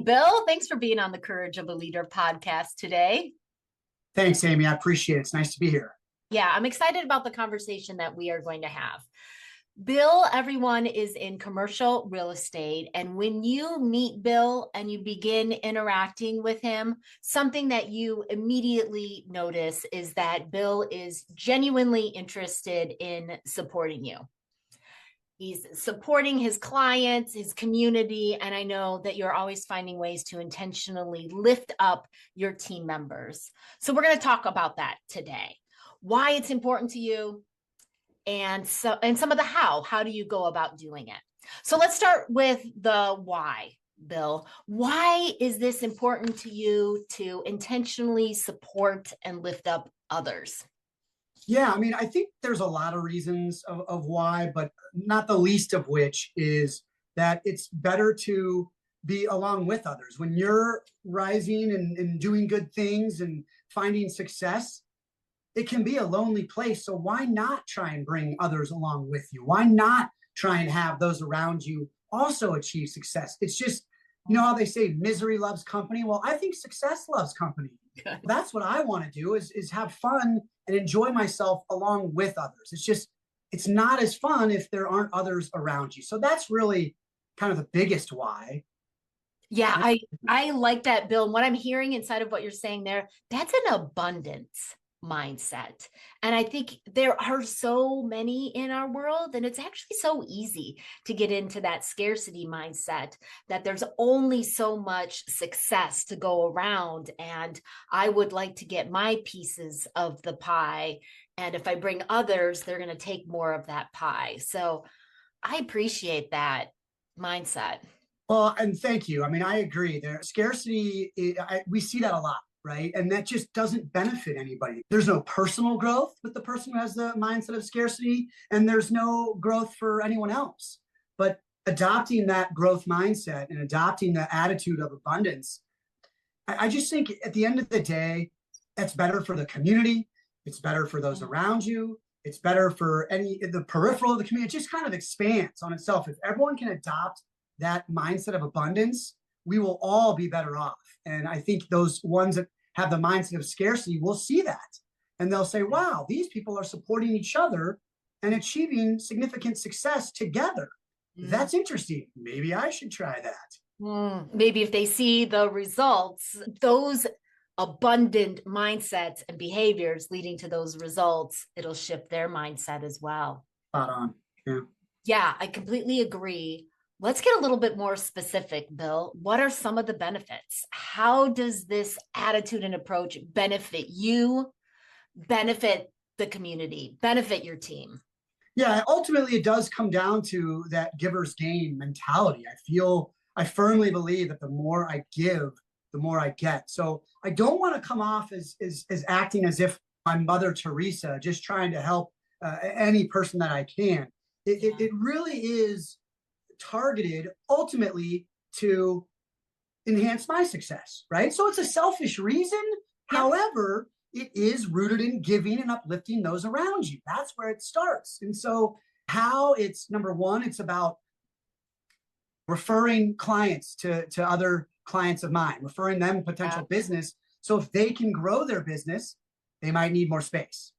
morning, Bill. Thanks for being on the Courage of a Leader podcast today. Thanks, Amy. I appreciate it. It's nice to be here. Yeah, I'm excited about the conversation that we are going to have. Bill, everyone is in commercial real estate. And when you meet Bill and you begin interacting with him, something that you immediately notice is that Bill is genuinely interested in supporting you. He's supporting his clients, his community, and I know that you're always finding ways to intentionally lift up your team members. So we're going to talk about that today. Why it's important to you, and some of the how. How do you go about doing it? So let's start with the why, Bill. Why is this important to you to intentionally support and lift up others? Yeah, I think there's a lot of reasons of why, but not the least of which is that it's better to be along with others. When you're rising and doing good things and finding success, it can be a lonely place. So why not try and bring others along with you? Why not try and have those around you also achieve success? It's just, you know how they say misery loves company? Well, I think success loves company. Good. That's what I want to do is have fun and enjoy myself along with others. It's not as fun if there aren't others around you. So that's really kind of the biggest why. Yeah, I like that, Bill. And what I'm hearing inside of what you're saying there, that's an abundance mindset. And I think there are so many in our world, and it's actually so easy to get into that scarcity mindset that there's only so much success to go around. And I would like to get my pieces of the pie. And if I bring others, they're going to take more of that pie. So I appreciate that mindset. Well, and thank you. I agree. Scarcity, we see that a lot. Right. And that just doesn't benefit anybody. There's no personal growth with the person who has the mindset of scarcity, and there's no growth for anyone else. But adopting that growth mindset and adopting the attitude of abundance, I just think at the end of the day, that's better for the community. It's better for those around you. It's better for the peripheral of the community. It just kind of expands on itself. If everyone can adopt that mindset of abundance, we will all be better off. And I think those ones that have the mindset of scarcity will see that. And they'll say, wow, these people are supporting each other and achieving significant success together. That's interesting. Maybe I should try that. Maybe if they see the results, those abundant mindsets and behaviors leading to those results, it'll shift their mindset as well. Spot on. Yeah. Yeah, I completely agree. Let's get a little bit more specific, Bill. What are some of the benefits? How does this attitude and approach benefit you, benefit the community, benefit your team? Yeah, ultimately it does come down to that giver's gain mentality. I firmly believe that the more I give, the more I get. So I don't want to come off as acting as if I'm Mother Teresa, just trying to help any person that I can. It really is targeted ultimately to enhance my success, right? So it's a selfish reason. Yeah. However, it is rooted in giving and uplifting those around you. That's where it starts. And so how it's number one, it's about referring clients to other clients of mine, referring them potential business. So if they can grow their business, they might need more space.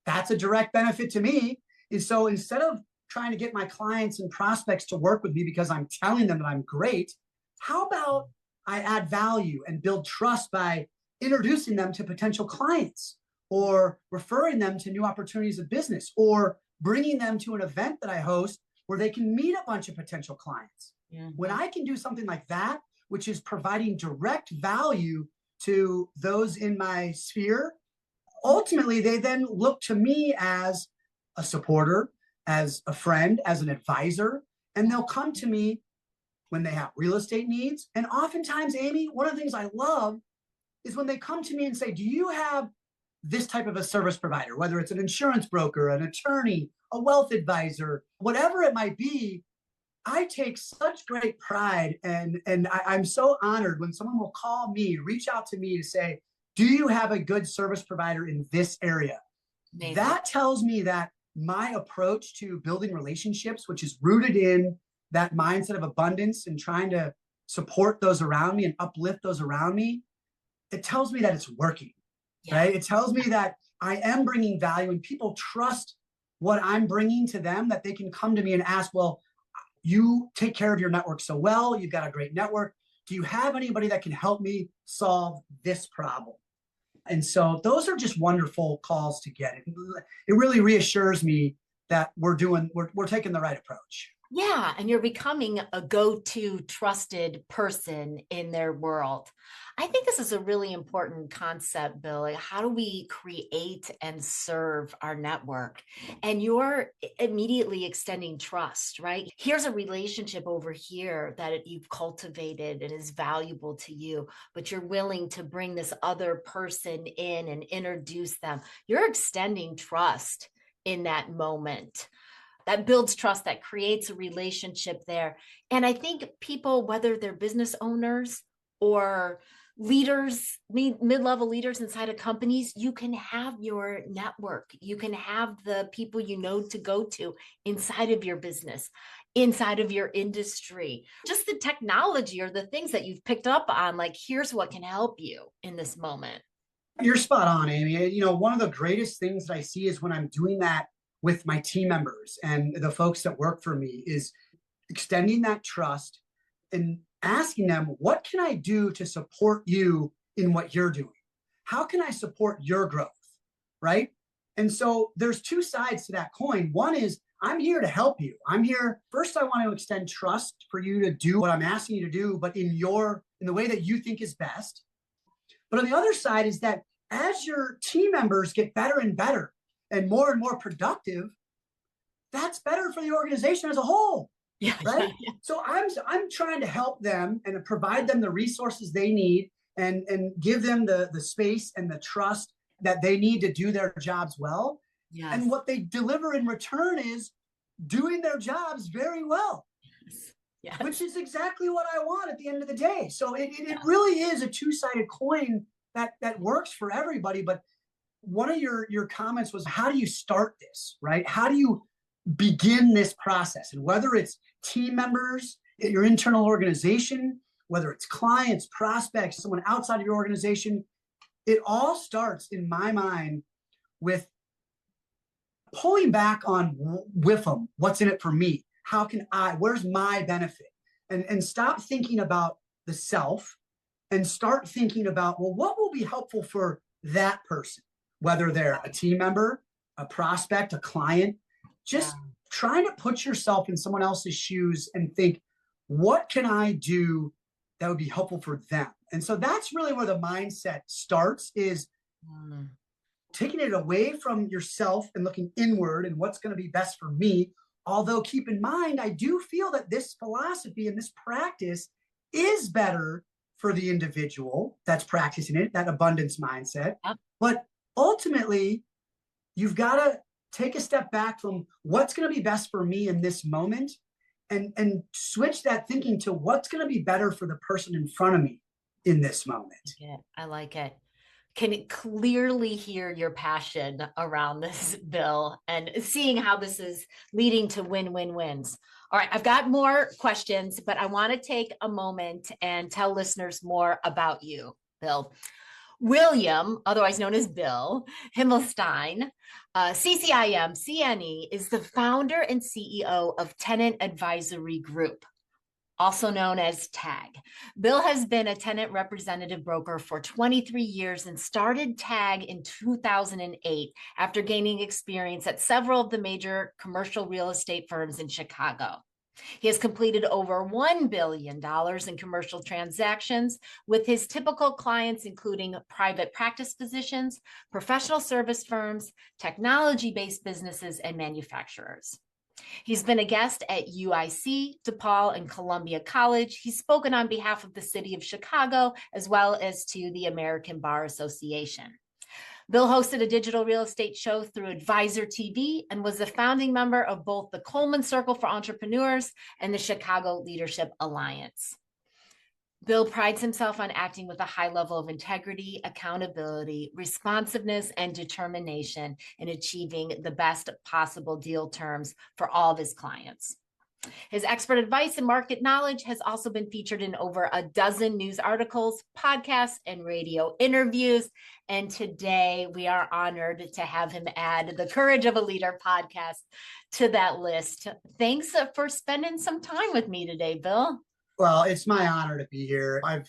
That's a direct benefit to me. And so instead of trying to get my clients and prospects to work with me because I'm telling them that I'm great, how about I add value and build trust by introducing them to potential clients or referring them to new opportunities of business or bringing them to an event that I host where they can meet a bunch of potential clients. Mm-hmm. When I can do something like that, which is providing direct value to those in my sphere, ultimately they then look to me as a supporter, as a friend, as an advisor, and they'll come to me when they have real estate needs. And oftentimes, Amy, one of the things I love is when they come to me and say, do you have this type of a service provider, whether it's an insurance broker, an attorney, a wealth advisor, whatever it might be. I take such great pride and I'm so honored when someone will call me, reach out to me to say, do you have a good service provider in this area? Amazing. That tells me that my approach to building relationships, which is rooted in that mindset of abundance and trying to support those around me and uplift those around me, it tells me that it's working, Yeah. right? It tells me that I am bringing value and people trust what I'm bringing to them, that they can come to me and ask, well, you take care of your network so well, you've got a great network. Do you have anybody that can help me solve this problem? And so those are just wonderful calls to get. It really reassures me that we're taking the right approach. Yeah, and you're becoming a go-to trusted person in their world. I think this is a really important concept, Bill. Like, how do we create and serve our network? And you're immediately extending trust, right? Here's a relationship over here that you've cultivated and is valuable to you, but you're willing to bring this other person in and introduce them. You're extending trust in that moment. That builds trust, that creates a relationship there. And I think people, whether they're business owners or leaders, mid-level leaders inside of companies, you can have your network. You can have the people you know to go to inside of your business, inside of your industry. Just the technology or the things that you've picked up on, like, here's what can help you in this moment. You're spot on, Amy. One of the greatest things that I see is when I'm doing that with my team members and the folks that work for me is extending that trust and asking them, what can I do to support you in what you're doing? How can I support your growth? Right. And so there's two sides to that coin. One is I'm here to help you. I'm here. First, I want to extend trust for you to do what I'm asking you to do, but in the way that you think is best. But on the other side is that as your team members get better and better and more productive, that's better for the organization as a whole. Yeah, right. yeah. So I'm trying to help them and provide them the resources they need and give them the space and the trust that they need to do their jobs well. Yes. And what they deliver in return is doing their jobs very well. Yes. Which is exactly what I want at the end of the day. So it really is a two-sided coin that works for everybody. But one of your comments was, how do you start this, right? How do you begin this process? And whether it's team members, your internal organization, whether it's clients, prospects, someone outside of your organization, it all starts, in my mind, with pulling back on WIFM, what's in it for me? How can where's my benefit? And stop thinking about the self and start thinking about, well, what will be helpful for that person, whether they're a team member, a prospect, a client. Just trying to put yourself in someone else's shoes and think, what can I do that would be helpful for them? And so that's really where the mindset starts, is taking it away from yourself and looking inward and what's going to be best for me. Although keep in mind, I do feel that this philosophy and this practice is better for the individual that's practicing it, that abundance mindset. Yep. But ultimately, you've got to take a step back from what's going to be best for me in this moment and switch that thinking to what's going to be better for the person in front of me in this moment. Yeah, I like it. Can clearly hear your passion around this, Bill, and seeing how this is leading to win-win-wins. All right, I've got more questions, but I want to take a moment and tell listeners more about you, Bill. William, otherwise known as Bill Himmelstein, CCIM, CNE, is the founder and CEO of Tenant Advisory Group, also known as TAG. Bill has been a tenant representative broker for 23 years and started TAG in 2008 after gaining experience at several of the major commercial real estate firms in Chicago. He has completed over $1 billion in commercial transactions with his typical clients, including private practice physicians, professional service firms, technology-based businesses, and manufacturers. He's been a guest at UIC, DePaul, and Columbia College. He's spoken on behalf of the city of Chicago, as well as to the American Bar Association. Bill hosted a digital real estate show through Advisor TV and was a founding member of both the Coleman Circle for Entrepreneurs and the Chicago Leadership Alliance. Bill prides himself on acting with a high level of integrity, accountability, responsiveness, and determination in achieving the best possible deal terms for all of his clients. His expert advice and market knowledge has also been featured in over a dozen news articles, podcasts, and radio interviews. And today we are honored to have him add the Courage of a Leader podcast to that list. Thanks for spending some time with me today, Bill. Well, it's my honor to be here. I've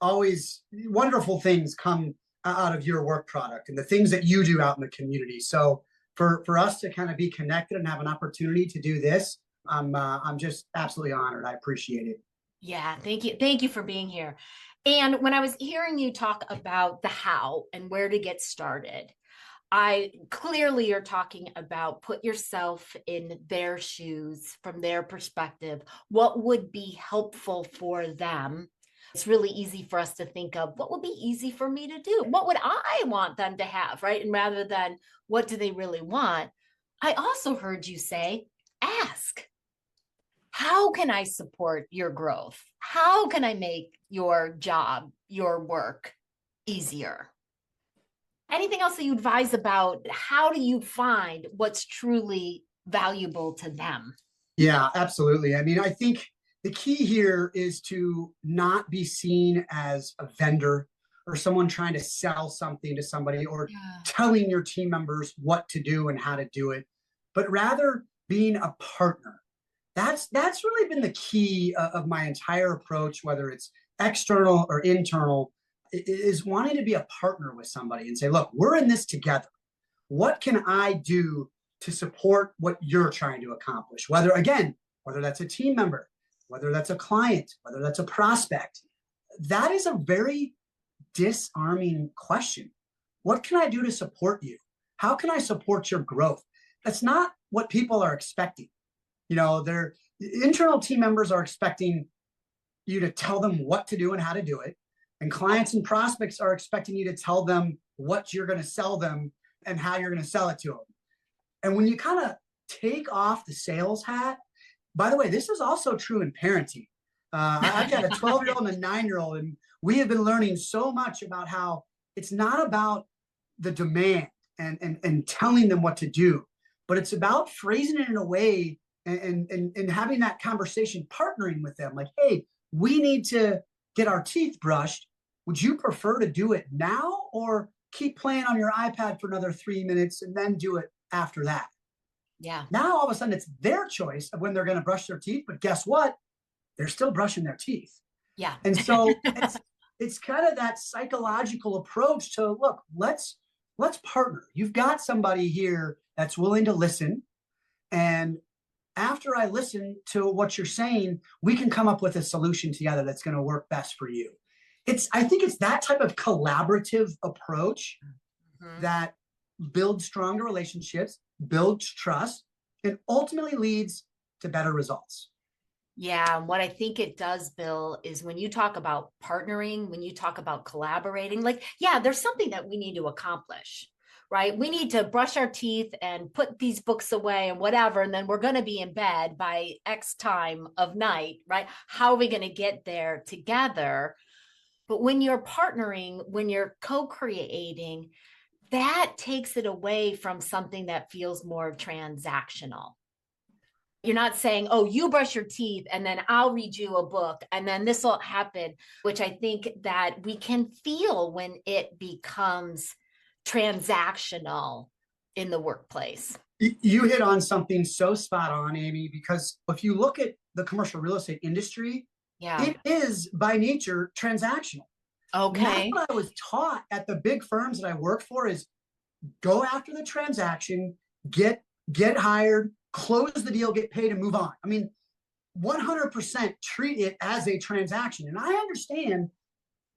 always wonderful things come out of your work product and the things that you do out in the community. So for us to kind of be connected and have an opportunity to do this, I'm just absolutely honored. I appreciate it. Yeah, thank you. Thank you for being here. And when I was hearing you talk about the how and where to get started, I clearly you're talking about put yourself in their shoes from their perspective. What would be helpful for them? It's really easy for us to think of what would be easy for me to do? What would I want them to have, right? And rather than what do they really want? I also heard you say, ask. How can I support your growth? How can I make your job, your work easier? Anything else that you advise about? How do you find what's truly valuable to them? Yeah, absolutely. I mean, I think the key here is to not be seen as a vendor or someone trying to sell something to somebody or telling your team members what to do and how to do it, but rather being a partner. That's really been the key of my entire approach, whether it's external or internal, is wanting to be a partner with somebody and say, look, we're in this together. What can I do to support what you're trying to accomplish? Whether that's a team member, whether that's a client, whether that's a prospect. That is a very disarming question. What can I do to support you? How can I support your growth? That's not what people are expecting. Their internal team members are expecting you to tell them what to do and how to do it. And clients and prospects are expecting you to tell them what you're going to sell them and how you're going to sell it to them. And when you kind of take off the sales hat, by the way, this is also true in parenting. I've got a 12-year-old and a 9-year-old, and we have been learning so much about how it's not about the demand and telling them what to do, but it's about phrasing it in a way and having that conversation, partnering with them. Like, hey, we need to get our teeth brushed. Would you prefer to do it now or keep playing on your iPad for another 3 minutes and then do it after that? Yeah. Now, all of a sudden, it's their choice of when they're going to brush their teeth. But guess what? They're still brushing their teeth. Yeah. And so it's kind of that psychological approach to, look, let's partner. You've got somebody here that's willing to listen. And after I listen to what you're saying, we can come up with a solution together that's going to work best for you. I think it's that type of collaborative approach that builds stronger relationships, builds trust, and ultimately leads to better results. Yeah. And what I think it does, Bill, is when you talk about partnering, when you talk about collaborating, there's something that we need to accomplish, right? We need to brush our teeth and put these books away and whatever, and then we're going to be in bed by X time of night, right? How are we going to get there together? But when you're partnering, when you're co-creating, that takes it away from something that feels more transactional. You're not saying, oh, you brush your teeth and then I'll read you a book and then this will happen, which I think that we can feel when it becomes transactional in the workplace. You hit on something so spot on, Amy, because if you look at the commercial real estate industry, it is by nature transactional. Okay. What I was taught at the big firms that I work for is go after the transaction, get hired, close the deal, get paid, and move on. I mean, 100% treat it as a transaction. And I understand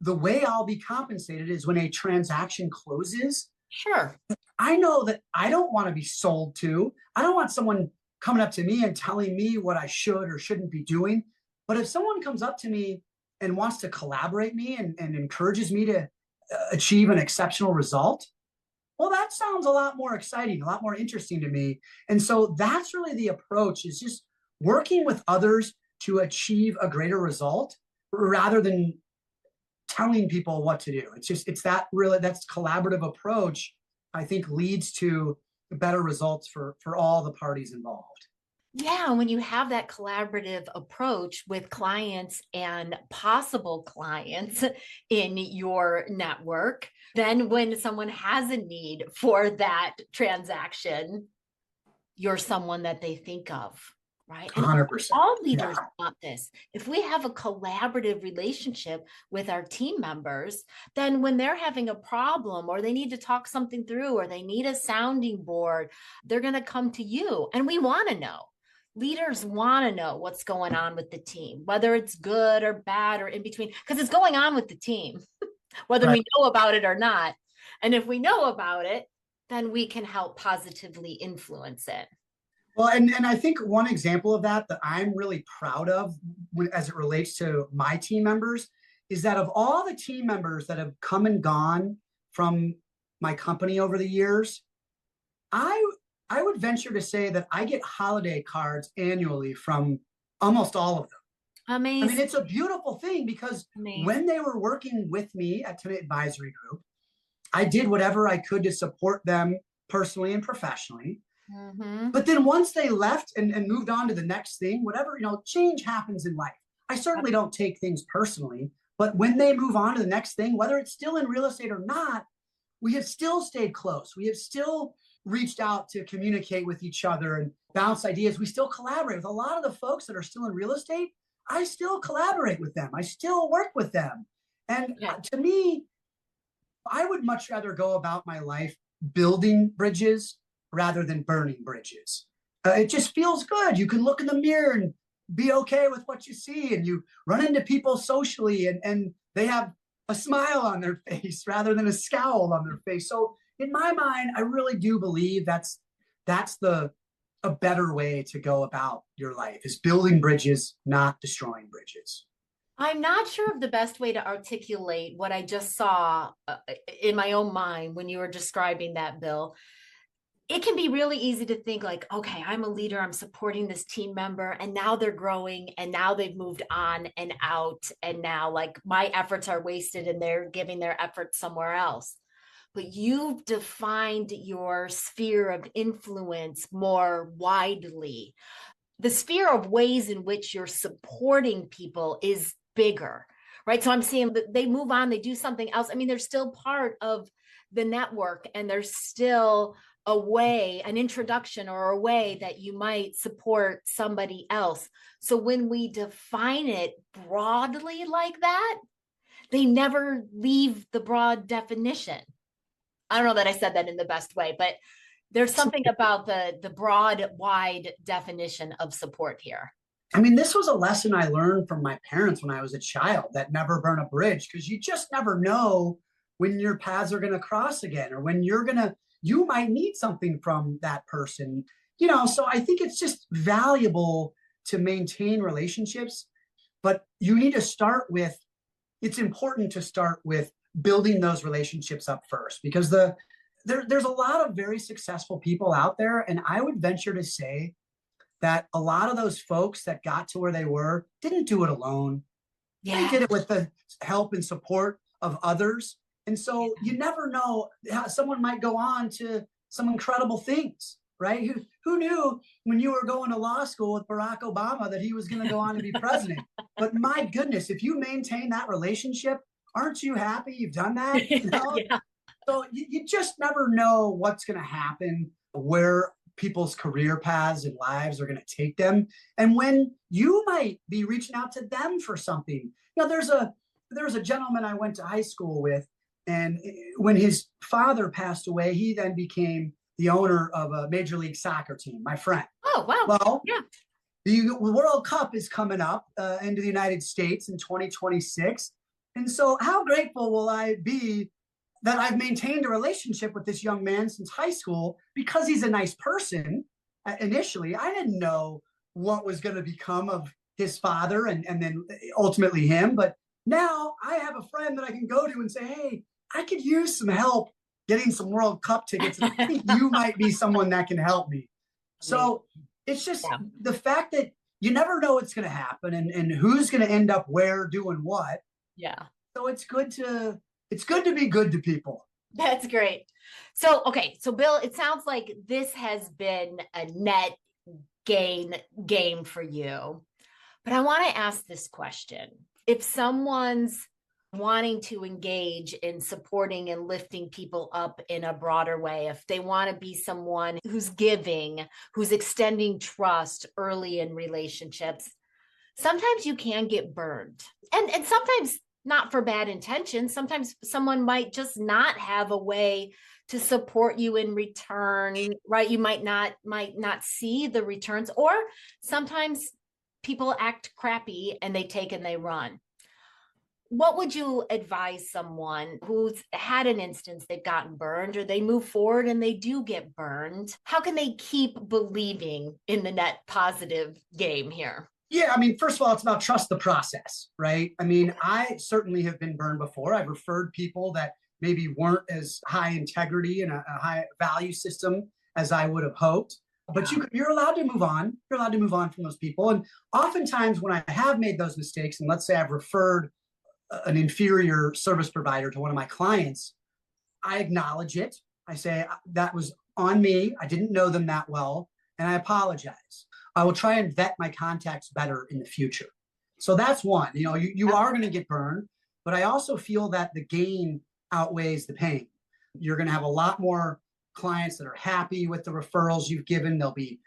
the way I'll be compensated is when a transaction closes. Sure. I know that I don't want to be sold to. I don't want someone coming up to me and telling me what I should or shouldn't be doing. But if someone comes up to me and wants to collaborate me and encourages me to achieve an exceptional result, well, that sounds a lot more exciting, a lot more interesting to me. And so that's really the approach, is just working with others to achieve a greater result rather than telling people what to do. It's that that's collaborative approach, I think, leads to better results for all the parties involved. Yeah, when you have that collaborative approach with clients and possible clients in your network, then when someone has a need for that transaction, you're someone that they think of, right? And 100%. all Yeah. leaders want this. If we have a collaborative relationship with our team members, then when they're having a problem or they need to talk something through or they need a sounding board, they're going to come to you. And we want to know. Leaders want to know what's going on with the team, whether it's good or bad or in between, because it's going on with the team, whether Right. we know about it or not. And if we know about it, then we can help positively influence it. Well, and I think one example of that that I'm really proud of as it relates to my team members is that of all the team members that have come and gone from my company over the years, I I would venture to say that I get holiday cards annually from almost all of them. I mean, Amazing. it's a beautiful thing because Amazing. when they were working with me at Tenant Advisory Group, I did whatever I could to support them personally and professionally. Mm-hmm. But then once they left and moved on to the next thing, whatever, change happens in life. I certainly don't take things personally, but when they move on to the next thing, whether it's still in real estate or not, we have still stayed close. We have still reached out to communicate with each other and bounce ideas. We still collaborate with a lot of the folks that are still in real estate. I still collaborate with them. I still work with them. And Okay. to me, I would much rather go about my life building bridges rather than burning bridges. It just feels good. You can look in the mirror and be okay with what you see, and you run into people socially, and they have a smile on their face rather than a scowl on their face. So, in my mind, I really do believe that's the a better way to go about your life is building bridges, not destroying bridges. I'm not sure of the best way to articulate what I just saw in my own mind when you were describing that, Bill. It can be really easy to think like, okay, I'm a leader, I'm supporting this team member, and now they're growing, and now they've moved on and out, and now like my efforts are wasted and they're giving their efforts somewhere else. But you've defined your sphere of influence more widely. The sphere of ways in which you're supporting people is bigger, right? So I'm seeing that they move on, they do something else. I mean, they're still part of the network and there's still a way, an introduction or a way that you might support somebody else. So when we define it broadly like that, they never leave the broad definition. I don't know that I said that in the best way, but there's something about the broad, wide definition of support here. I mean, this was a lesson I learned from my parents when I was a child that never burn a bridge because you just never know when your paths are going to cross again or when you might need something from that person. So I think it's just valuable to maintain relationships, but you need to it's important to start with building those relationships up first because there's a lot of very successful people out there. And I would venture to say that a lot of those folks that got to where they were didn't do it alone. They Yeah. did it with the help and support of others. And so you never know, someone might go on to some incredible things, right? Who knew when you were going to law school with Barack Obama that he was going to go on to be president? But my goodness, if you maintain that relationship, aren't you happy you've done that? Yeah. So you just never know what's going to happen, where people's career paths and lives are going to take them, and when you might be reaching out to them for something. There's a gentleman I went to high school with, and when his father passed away, he then became the owner of a major league soccer team. My friend. Oh, wow. Well, Yeah. the World Cup is coming up into the United States in 2026, and so how grateful will I be that I've maintained a relationship with this young man since high school because he's a nice person. Initially, I didn't know what was going to become of his father and then ultimately him. But now I have a friend that I can go to and say, hey, I could use some help getting some World Cup tickets. And I think you might be someone that can help me. Amazing. So it's just Yeah. the fact that you never know what's going to happen and who's going to end up where doing what. Yeah. So it's good to be good to people. That's great. So, okay. So, Bill, it sounds like this has been a net gain game for you. But I want to ask this question. If someone's wanting to engage in supporting and lifting people up in a broader way, if they want to be someone who's giving, who's extending trust early in relationships, sometimes you can get burned. And sometimes not for bad intentions. Sometimes someone might just not have a way to support you in return, right? You might not see the returns, or sometimes people act crappy and they take and they run. What would you advise someone who's had an instance they've gotten burned, or they move forward and they do get burned? How can they keep believing in the net positive game here? Yeah, I mean, first of all, it's about trust the process, right? I mean, I certainly have been burned before. I've referred people that maybe weren't as high integrity and a high value system as I would have hoped. But you're allowed to move on. You're allowed to move on from those people. And oftentimes when I have made those mistakes, and let's say I've referred an inferior service provider to one of my clients, I acknowledge it. I say, that was on me. I didn't know them that well, and I apologize. I will try and vet my contacts better in the future. So that's one. You are going to get burned, but I also feel that the gain outweighs the pain. You're going to have a lot more clients that are happy with the referrals you've given. They'll be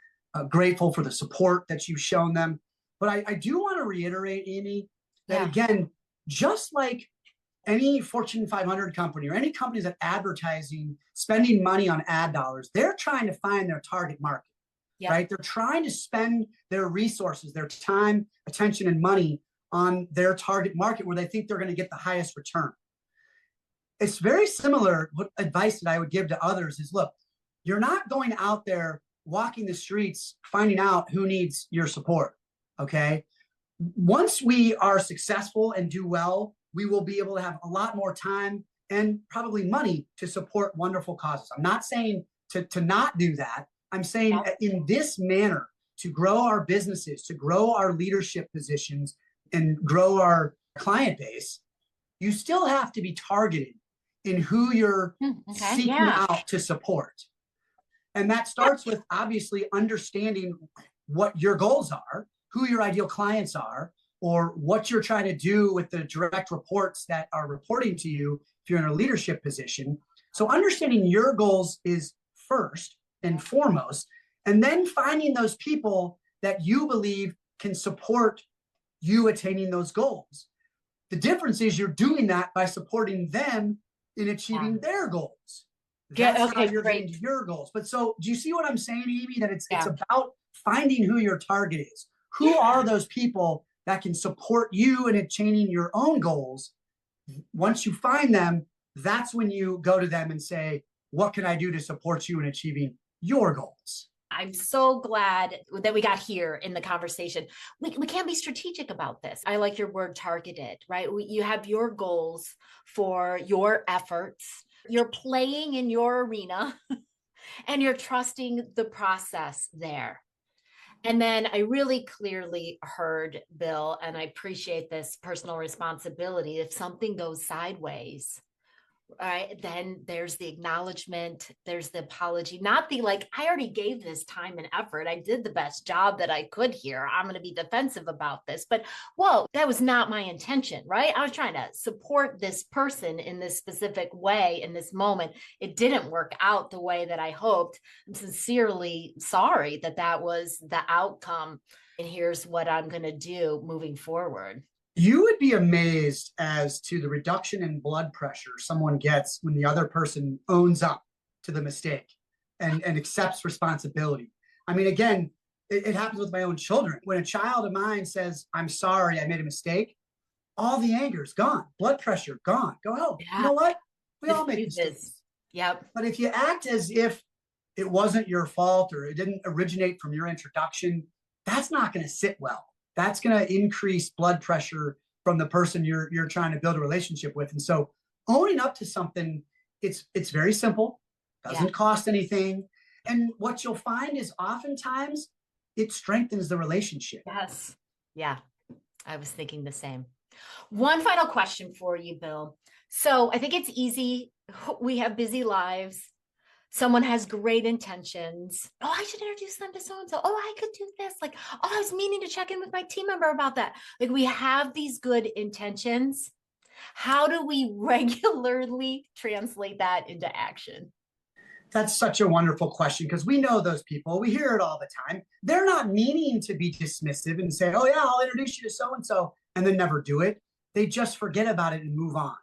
grateful for the support that you've shown them. But I do want to reiterate, Amy, that again, just like any Fortune 500 company or any company that's advertising, spending money on ad dollars, they're trying to find their target market, right? They're trying to spend their resources, their time, attention, and money on their target market where they think they're going to get the highest return. It's very similar. What advice that I would give to others is, look, you're not going out there walking the streets, finding out who needs your support, okay? Once we are successful and do well, we will be able to have a lot more time and probably money to support wonderful causes. I'm not saying to not do that. I'm saying in this manner, to grow our businesses, to grow our leadership positions, and grow our client base, you still have to be targeted in who you're seeking out to support. And that starts with obviously understanding what your goals are, who your ideal clients are, or what you're trying to do with the direct reports that are reporting to you if you're in a leadership position. So understanding your goals is first and foremost, and then finding those people that you believe can support you attaining those goals. The difference is you're doing that by supporting them in achieving their goals. That's how you're getting to your goals. But so do you see what I'm saying, Amy? That it's about finding who your target is. Who are those people that can support you in attaining your own goals? Once you find them, that's when you go to them and say, what can I do to support you in achieving your goals? I'm so glad that we got here in the conversation. We can be strategic about this. I like your word targeted, right? You have your goals for your efforts. You're playing in your arena and you're trusting the process there. And then I really clearly heard, Bill, and I appreciate this personal responsibility. If something goes sideways, right, then there's the acknowledgement, there's the apology, not the like, I already gave this time and effort. I did the best job that I could here. I'm going to be defensive about this. But whoa, that was not my intention, right? I was trying to support this person in this specific way in this moment. It didn't work out the way that I hoped. I'm sincerely sorry that that was the outcome. And here's what I'm going to do moving forward. You would be amazed as to the reduction in blood pressure someone gets when the other person owns up to the mistake and accepts responsibility. I mean, again, it happens with my own children. When a child of mine says, I'm sorry, I made a mistake, all the anger is gone, blood pressure gone. Go, oh, you know what? We all make mistakes. Yep. But if you act as if it wasn't your fault or it didn't originate from your introduction, that's not going to sit well. That's going to increase blood pressure from the person you're trying to build a relationship with. And so owning up to something, it's very simple, doesn't cost anything. And what you'll find is oftentimes it strengthens the relationship. Yes. Yeah. I was thinking the same. One final question for you, Bill. So I think it's easy. We have busy lives. Someone has great intentions. Oh, I should introduce them to so and so. Oh, I could do this. Like, oh, I was meaning to check in with my team member about that. Like, we have these good intentions. How do we regularly translate that into action? That's such a wonderful question because we know those people. We hear it all the time. They're not meaning to be dismissive and say, oh, yeah, I'll introduce you to so and then never do it. They just forget about it and move on.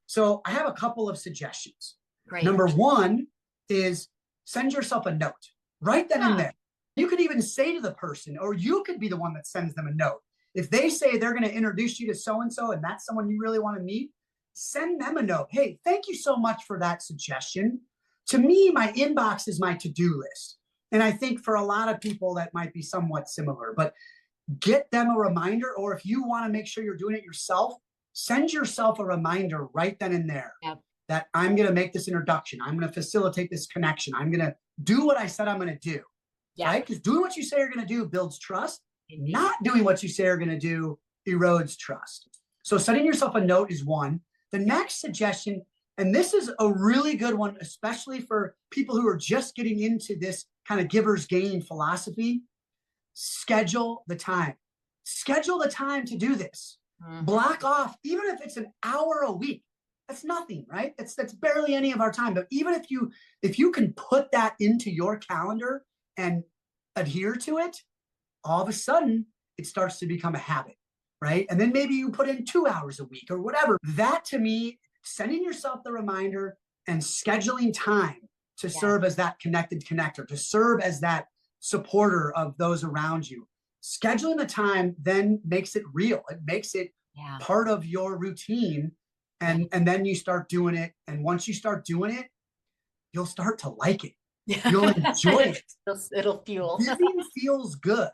So I have a couple of suggestions. Great. Number one is send yourself a note right then and there. You could even say to the person, or you could be the one that sends them a note. If they say they're going to introduce you to so and that's someone you really want to meet, send them a note. Hey, thank you so much for that suggestion. To me, my inbox is my to-do list. And I think for a lot of people that might be somewhat similar, but get them a reminder, or if you want to make sure you're doing it yourself, send yourself a reminder right then and there. Yep. That I'm going to make this introduction. I'm going to facilitate this connection. I'm going to do what I said I'm going to do. Yeah. Right? Because doing what you say you're going to do builds trust. Indeed. Not doing what you say you're going to do erodes trust. So sending yourself a note is one. The next suggestion, and this is a really good one, especially for people who are just getting into this kind of giver's gain philosophy, schedule the time. Schedule the time to do this. Mm-hmm. Block off, even if it's an hour a week. That's nothing, right? That's barely any of our time. But even if you can put that into your calendar and adhere to it, all of a sudden it starts to become a habit, right? And then maybe you put in 2 hours a week or whatever. That to me, sending yourself the reminder and scheduling time to serve as that connected connector, to serve as that supporter of those around you. Scheduling the time then makes it real. It makes it part of your routine. And then you start doing it. And once you start doing it, you'll start to like it. You'll enjoy it. It'll fuel. Giving feels good,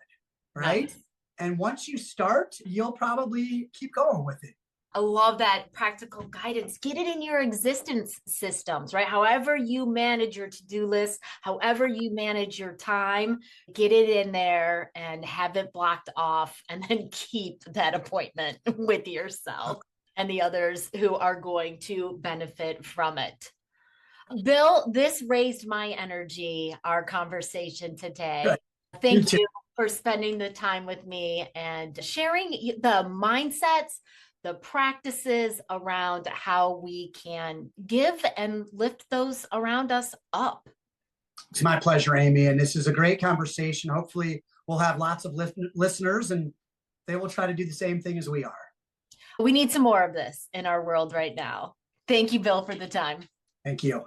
right? Nice. And once you start, you'll probably keep going with it. I love that practical guidance. Get it in your existence systems, right? However you manage your to-do list, however you manage your time, get it in there and have it blocked off, and then keep that appointment with yourself and the others who are going to benefit from it. Bill, this raised my energy, our conversation today. Good. Thank you for spending the time with me and sharing the mindsets, the practices around how we can give and lift those around us up. It's my pleasure, Amy. And this is a great conversation. Hopefully we'll have lots of listeners and they will try to do the same thing as we are. We need some more of this in our world right now. Thank you, Bill, for the time. Thank you.